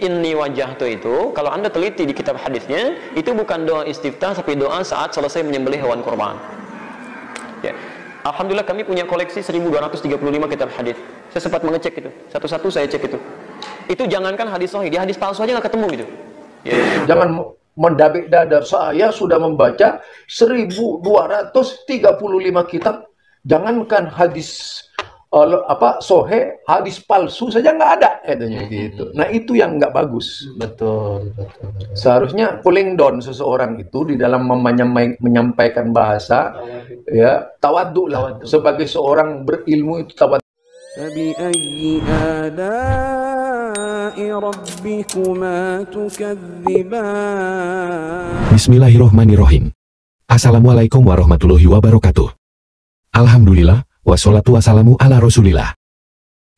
inni wajjahtu itu, kalau Anda teliti di kitab hadisnya, itu bukan doa istiftah, tapi doa saat selesai menyembelih hewan kurban. Ya. Alhamdulillah kami punya koleksi 1235 kitab hadis. Saya sempat mengecek itu, satu-satu saya cek itu. Itu jangankan hadis sahih, di hadis palsu aja nggak ketemu gitu. Ya. Jangan mendabik dada, saya sudah membaca 1235 kitab. Jangankan hadis sohe, hadis palsu saja nggak ada katanya gitu. Nah itu yang nggak bagus. Betul. Seharusnya cooling down seseorang itu di dalam menyampaikan bahasa, ya tawadhu lah. Sebagai seorang berilmu itu tawadhu. فبأي آلاء ربكما تكذبان Bismillahirrohmanirrohim. Assalamualaikum warahmatullahi wabarakatuh. Alhamdulillah, wassalatu wassalamu ala rasulillah.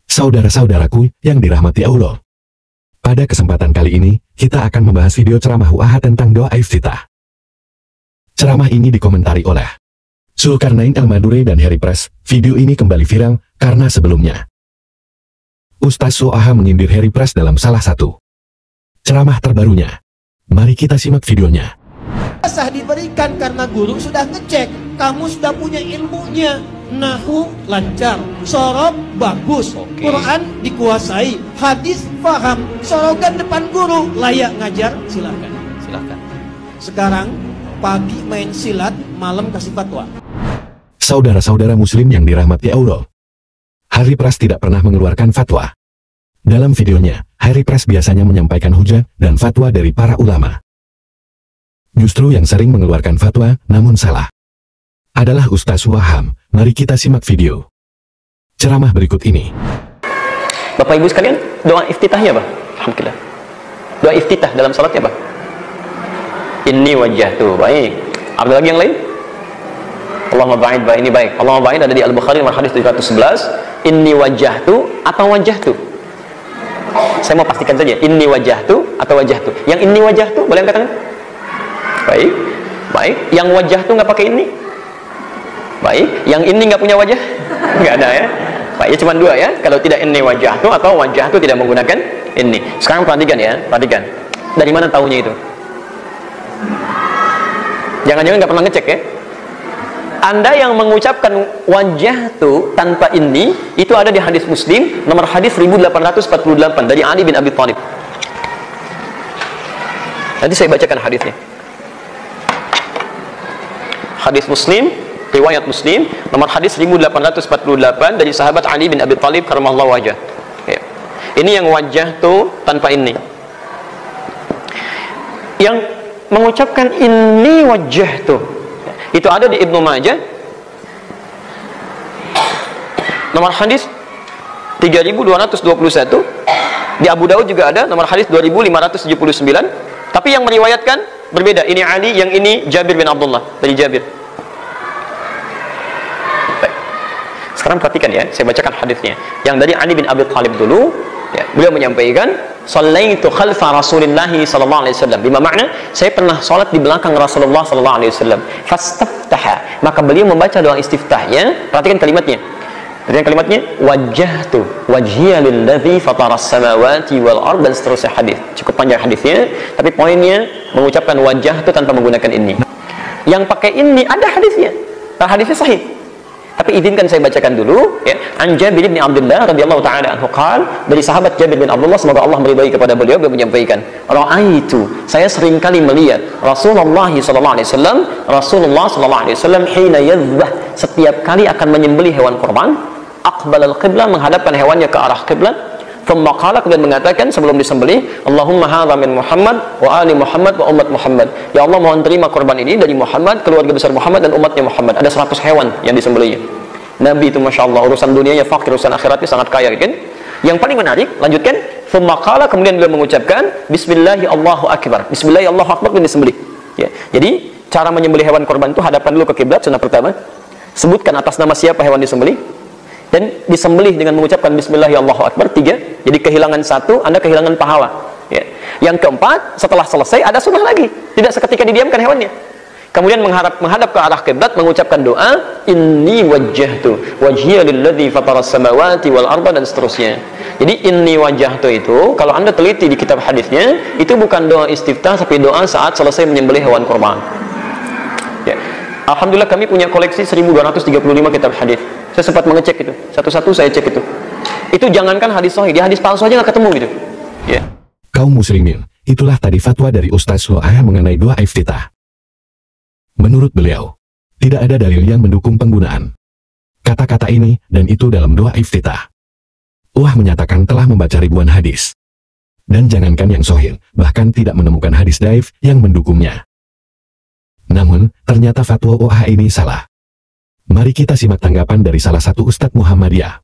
Saudara-saudaraku yang dirahmati Allah. Pada kesempatan kali ini, kita akan membahas video ceramah UAH tentang doa iftitah. Ceramah ini dikomentari oleh Zulkarnain El-Madure dan Harry Press. Video ini kembali viral karena sebelumnya Ustaz UAH menyindir Harry Press dalam salah satu ceramah terbarunya. Mari kita simak videonya. Sah diberikan karena guru sudah ngecek, kamu sudah punya ilmunya. Nahu lancar, sorob bagus, Quran dikuasai, hadis paham, sorogan depan guru, layak ngajar, silahkan. Sekarang pagi main silat, malam kasih fatwa. Saudara-saudara muslim yang dirahmati Allah, Harry Press tidak pernah mengeluarkan fatwa. Dalam videonya, Harry Press biasanya menyampaikan hujah dan fatwa dari para ulama. Justru yang sering mengeluarkan fatwa, namun salah, adalah Ustaz Waham. Mari kita simak video ceramah berikut ini. Bapak Ibu sekalian, doa iftitahnya apa? Alhamdulillah. Doa iftitah dalam salatnya apa? Inni wajjahtu. Baik. Ada lagi yang lain? Allahumma ba'id, ini baik. Allahumma ba'id ada di Al-Bukhari nomor hadis 711. Inni wajjahtu atau wajjahtu? Saya mau pastikan saja, inni wajjahtu atau wajjahtu. Yang inni wajjahtu boleh angkat tangan? Baik. Yang wajjahtu nggak pakai ini? Baik. Yang ini nggak punya wajah? Nggak ada ya? Baik, cuma dua ya. Kalau tidak inni wajjahtu atau wajjahtu tidak menggunakan ini. Sekarang perhatikan ya, perhatikan. Dari mana tahunya itu? Jangan-jangan nggak pernah ngecek ya? Anda yang mengucapkan wajjahtu tanpa ini, itu ada di hadis Muslim nomor hadis 1848 dari Ali bin Abi Thalib. Nanti saya bacakan hadisnya. Hadis Muslim, riwayat Muslim nomor hadis 1848 dari sahabat Ali bin Abi Thalib karramallahu wajhah. Ya. Ini yang wajjahtu tanpa ini. Yang mengucapkan inni wajjahtu itu ada di Ibnu Majah nomor hadis 3221, di Abu Daud juga ada nomor hadis 2579, tapi yang meriwayatkan berbeda. Ini Ali, yang ini Jabir bin Abdullah, dari Jabir. Baik. Sekarang perhatikan ya, saya bacakan hadisnya. Yang dari Ali bin Abi Thalib dulu, ya, beliau menyampaikan, "Shallaitu khalfa Rasulillahi sallallahu alaihi wasallam." Bima makna, saya pernah salat di belakang Rasulullah sallallahu alaihi wasallam. Fastaftaha, maka beliau membaca doa istiftahnya. Perhatikan kalimatnya. Wajjahtu wajhiya lilladzi fataras samawati wal ard, dan seterusnya hadis. Cukup panjang hadisnya, tapi poinnya mengucapkan wajjahtu tanpa menggunakan ini. Yang pakai ini ada hadisnya. Hadisnya sahih. Tapi izinkan saya bacakan dulu ya. An Jabir bin Abdullah radhiyallahu taala anhu qala, dari sahabat Jabir bin Abdullah semoga Allah meridai kepada beliau menyampaikan, "Ra'aitu, saya sering kali melihat Rasulullah sallallahu alaihi wasallam hina yadhbah, setiap kali akan menyembelih hewan kurban, aqbal al-qiblah, menghadapkan hewannya ke arah kiblat, thumma qala, kemudian mengatakan sebelum disembelih, Allahumma hadza min Muhammad wa ali Muhammad wa umat Muhammad. Ya Allah, mohon terima korban ini dari Muhammad, keluarga besar Muhammad dan umatnya Muhammad." Ada 100 hewan yang disembelihnya. Nabi itu Masya Allah, urusan dunianya fakir, urusan akhiratnya sangat kaya kan? Yang paling menarik, lanjutkan, thumma qala, kemudian beliau mengucapkan Bismillahi Allahu Akbar. Bismillahi Allahu Akbar, dan disembelih ya. Jadi cara menyembelih hewan korban itu hadapkan dulu ke kiblat, sunnah pertama. Sebutkan atas nama siapa hewan disembelih, dan disembelih dengan mengucapkan Bismillahi Allahu Akbar. 3, jadi kehilangan 1, Anda kehilangan pahala ya. Yang keempat, setelah selesai ada sunnah lagi, tidak seketika didiamkan hewannya. Kemudian menghadap ke arah kiblat, mengucapkan doa inni wajjahtu wajhiya lilladzi fataras samawati wal arda, dan seterusnya. Jadi inni wajjahtu itu, kalau Anda teliti di kitab hadisnya, itu bukan doa istiftah, tapi doa saat selesai menyembelih hewan kurban. Ya. Alhamdulillah kami punya koleksi 1235 kitab hadis. Saya sempat mengecek itu, satu-satu saya cek itu. Itu jangankan hadis sahih, di hadis palsu aja nggak ketemu gitu. Ya. Kaum muslimin, itulah tadi fatwa dari Ustaz Lo'ah mengenai doa iftitah. Menurut beliau, tidak ada dalil yang mendukung penggunaan kata-kata ini dan itu dalam doa iftitah. Wah menyatakan telah membaca ribuan hadis. Dan jangankan yang sahih, bahkan tidak menemukan hadis dhaif yang mendukungnya. Namun, ternyata fatwa OH ini salah. Mari kita simak tanggapan dari salah satu Ustadz Muhammadiyah,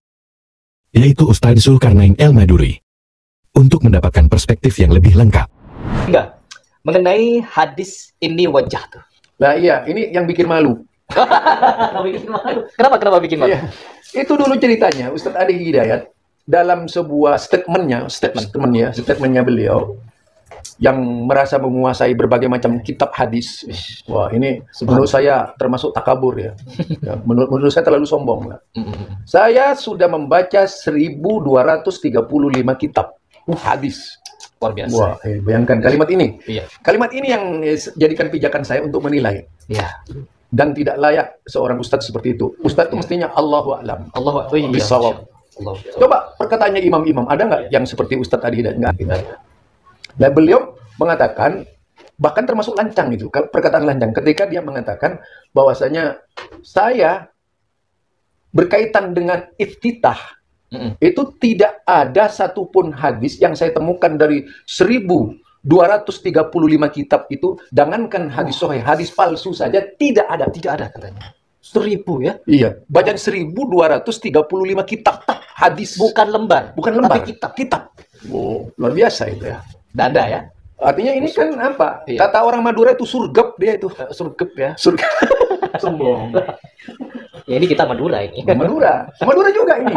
yaitu Ustadz Zulkarnain El-Maduri, untuk mendapatkan perspektif yang lebih lengkap. Enggak, mengenai hadis ini wajah tuh. Nah iya, ini yang bikin malu. Kenapa bikin malu? Iya. Itu dulu ceritanya, Ustadz Adi Hidayat, dalam sebuah statementnya beliau, yang merasa menguasai berbagai macam kitab hadis. Wah ini menurut saya termasuk takabur ya. Menurut saya terlalu sombong lah. Saya sudah membaca 1235 kitab hadis. Luar biasa. Wah, bayangkan kalimat ini. Iya. Kalimat ini yang jadikan pijakan saya untuk menilai. Iya. Dan tidak layak seorang ustadz seperti itu. Ustadz itu mestinya Allahu a'lam. Bisawab. Coba perkataannya imam-imam, ada nggak yang seperti Ustadz Adi Hidayat? Nggak ada. Dan beliau mengatakan, bahkan termasuk lancang itu, perkataan lancang, ketika dia mengatakan bahwasanya saya berkaitan dengan iftitah, itu tidak ada satupun hadis yang saya temukan dari 1235 kitab itu, jangankan hadis sahih, hadis palsu saja tidak ada katanya. 1000 ya? Iya, bacaan 1235 kitab hadis. Bukan lembar, tapi kitab. Oh, luar biasa itu ya. Dada ya? Artinya ini kan apa? Iya. Kata orang Madura itu surgep dia itu. Surgep ya? Surgep. Sombong. Ya ini kita Madura ini. Madura juga ini.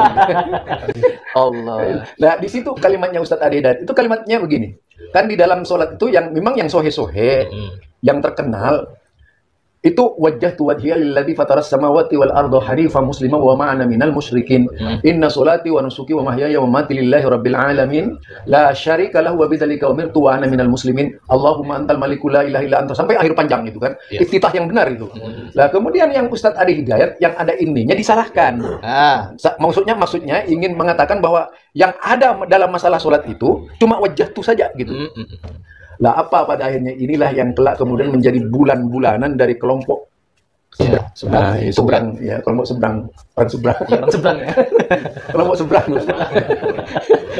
Allah. Nah, di situ kalimatnya Ustadz Adi Hidayat, itu kalimatnya begini. Kan di dalam sholat itu yang memang yang sohe-sohe, yang terkenal, itu wajjahtu wajhiya lilladzi fataras samawati wal arda hanifan musliman wa ma ana minal musyrikin. Inna sholati wa nusuki wa mahyaya wa mamati lillahi rabbil alamin la syarika lahu wa bidzalika umirtu wa ana minal muslimin. Allahumma antal maliku la ilaha illa anta, sampai akhir panjang itu kan. Iftitah yang benar itu. Lah kemudian yang Ustadz Adi Hidayat yang ada ininya disalahkan. Maksudnya ingin mengatakan bahwa yang ada dalam masalah sholat itu cuma wajjahtu saja gitu. Lah apa pada akhirnya inilah yang kelak kemudian menjadi bulan-bulanan dari kelompok seberang ya, kelompok seberang Seberang ya. kelompok seberang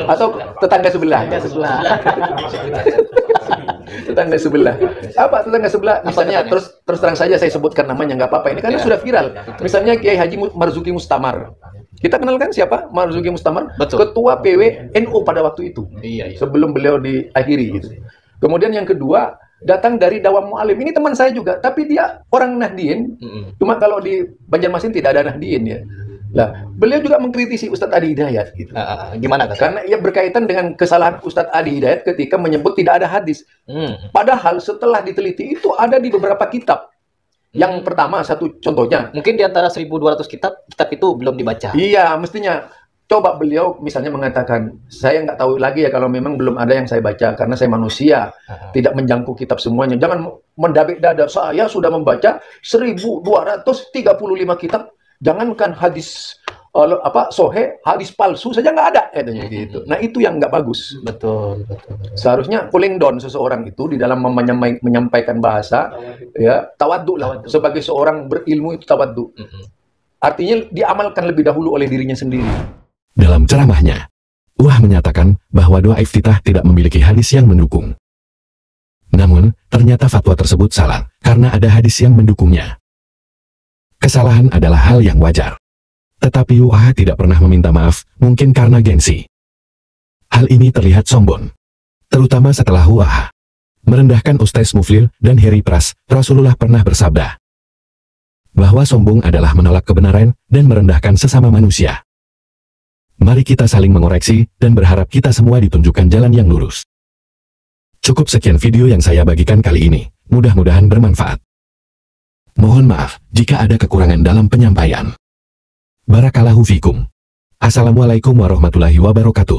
atau tetangga sebelah. Tetangga sebelah. Apa tetangga sebelah? Misalnya terus terang saja saya sebutkan namanya, nggak apa-apa ini karena sudah viral. Misalnya Kiai Haji Marzuki Mustamar. Kita kenal kan siapa Marzuki Mustamar? Betul. Ketua PW NU pada waktu itu. Iya. Sebelum beliau diakhiri gitu. Kemudian yang kedua, datang dari Dawam Mu'alim. Ini teman saya juga, tapi dia orang Nahdien. Cuma kalau di Banjarmasin tidak ada Nahdien ya. Lah, beliau juga mengkritisi Ustadz Adi Hidayat gitu. Gimana kata? Karena ia berkaitan dengan kesalahan Ustadz Adi Hidayat ketika menyebut tidak ada hadis. Padahal setelah diteliti itu ada di beberapa kitab. Yang pertama, satu contohnya. Mungkin di antara 1200 kitab itu belum dibaca. Iya, mestinya. Coba beliau misalnya mengatakan, saya nggak tahu lagi ya kalau memang belum ada yang saya baca, karena saya manusia, tidak menjangkau kitab semuanya. Jangan mendabik dada, saya sudah membaca 1235 kitab, jangankan hadis sohe, hadis palsu saja nggak ada, katanya gitu. Nah itu yang nggak bagus. Betul. Seharusnya cooling down seseorang itu di dalam menyampaikan bahasa, ya tawaddu lah. Sebagai seorang berilmu itu tawaddu. Artinya diamalkan lebih dahulu oleh dirinya sendiri. Dalam ceramahnya, Wah menyatakan bahwa doa iftitah tidak memiliki hadis yang mendukung. Namun, ternyata fatwa tersebut salah, karena ada hadis yang mendukungnya. Kesalahan adalah hal yang wajar. Tetapi Wah tidak pernah meminta maaf, mungkin karena gengsi. Hal ini terlihat sombong. Terutama setelah Wah merendahkan Ustaz Muflil dan Heri Pras. Rasulullah pernah bersabda bahwa sombong adalah menolak kebenaran dan merendahkan sesama manusia. Mari kita saling mengoreksi dan berharap kita semua ditunjukkan jalan yang lurus. Cukup sekian video yang saya bagikan kali ini, mudah-mudahan bermanfaat. Mohon maaf jika ada kekurangan dalam penyampaian. Barakallahu fikum. Assalamualaikum warahmatullahi wabarakatuh.